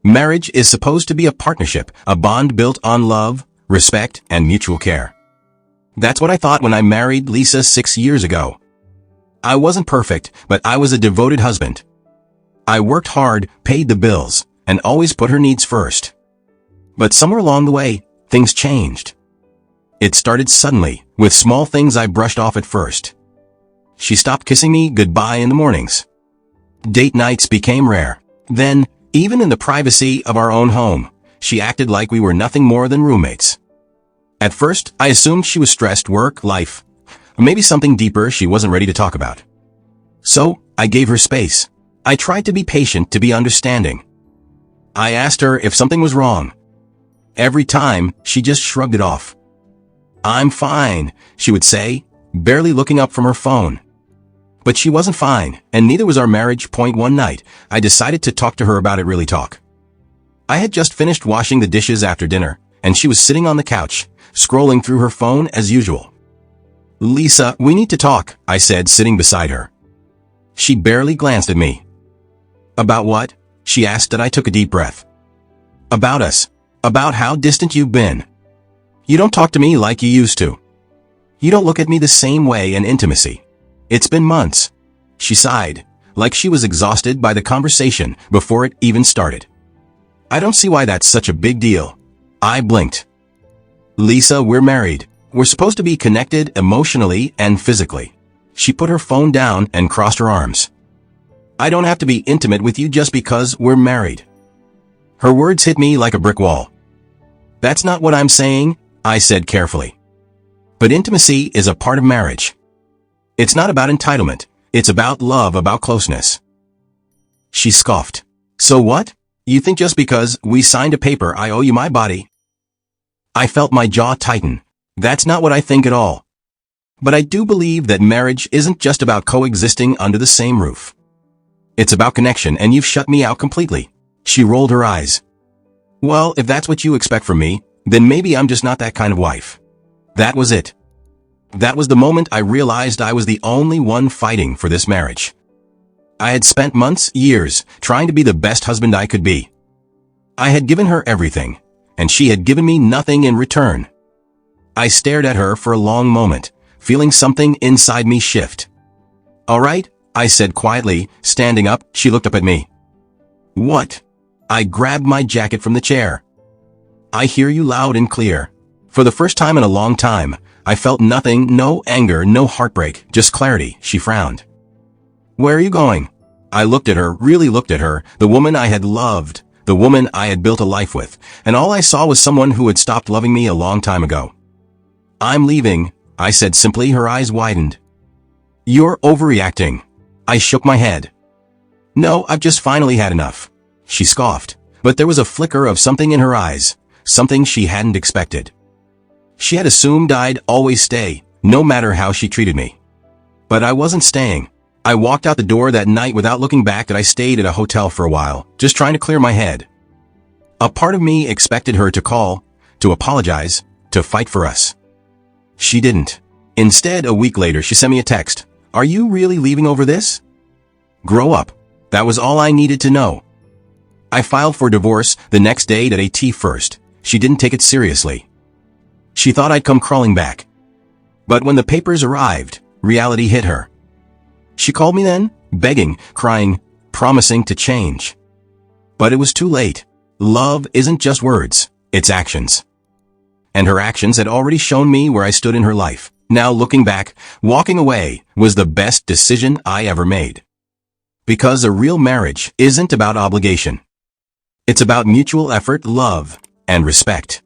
Marriage is supposed to be a partnership, a bond built on love, respect, and mutual care. That's what I thought when I married Lisa 6 years ago. I wasn't perfect, but I was a devoted husband. I worked hard, paid the bills, and always put her needs first. But somewhere along the way, things changed. It started suddenly, with small things I brushed off at first. She stopped kissing me goodbye in the mornings. Date nights became rare. Then, even in the privacy of our own home, she acted like we were nothing more than roommates. At first, I assumed she was stressed, work, life, or maybe something deeper she wasn't ready to talk about. So, I gave her space. I tried to be patient, to be understanding. I asked her if something was wrong. Every time, she just shrugged it off. "I'm fine," she would say, barely looking up from her phone. But she wasn't fine, and neither was our marriage. One night, I decided to talk to her about it, really talk. I had just finished washing the dishes after dinner, and she was sitting on the couch, scrolling through her phone as usual. "Lisa, we need to talk," I said, sitting beside her. She barely glanced at me. "About what?" she asked, and I took a deep breath. "About us. About how distant you've been. You don't talk to me like you used to. You don't look at me the same way in intimacy. It's been months." She sighed, like she was exhausted by the conversation before it even started. "I don't see why that's such a big deal." I blinked. "Lisa, we're married. We're supposed to be connected emotionally and physically." She put her phone down and crossed her arms. "I don't have to be intimate with you just because we're married." Her words hit me like a brick wall. "That's not what I'm saying," I said carefully. "But intimacy is a part of marriage. It's not about entitlement. It's about love, about closeness." She scoffed. "So what? You think just because we signed a paper I owe you my body?" I felt my jaw tighten. That's not what I think at all. But I do believe that marriage isn't just about coexisting under the same roof. It's about connection, and you've shut me out completely. She rolled her eyes. "Well, if that's what you expect from me, then maybe I'm just not that kind of wife." That was it. That was the moment I realized I was the only one fighting for this marriage. I had spent months, years, trying to be the best husband I could be. I had given her everything, and she had given me nothing in return. I stared at her for a long moment, feeling something inside me shift. "All right," I said quietly, standing up. She looked up at me. "What?" I grabbed my jacket from the chair. "I hear you loud and clear." For the first time in a long time, I felt nothing, no anger, no heartbreak, just clarity. She frowned. "Where are you going?" I looked at her, really looked at her, the woman I had loved, the woman I had built a life with, and all I saw was someone who had stopped loving me a long time ago. "I'm leaving," I said simply. Her eyes widened. "You're overreacting." I shook my head. "No, I've just finally had enough." She scoffed, but there was a flicker of something in her eyes, something she hadn't expected. She had assumed I'd always stay, no matter how she treated me. But I wasn't staying. I walked out the door that night without looking back, and I stayed at a hotel for a while, just trying to clear my head. A part of me expected her to call, to apologize, to fight for us. She didn't. Instead, a week later, she sent me a text. "Are you really leaving over this?" Grow up. That was all I needed to know. I filed for divorce the next day at AT1st. She didn't take it seriously. She thought I'd come crawling back. But when the papers arrived, reality hit her. She called me then, begging, crying, promising to change. But it was too late. Love isn't just words, it's actions. And her actions had already shown me where I stood in her life. Now looking back, walking away was the best decision I ever made. Because a real marriage isn't about obligation. It's about mutual effort, love, and respect.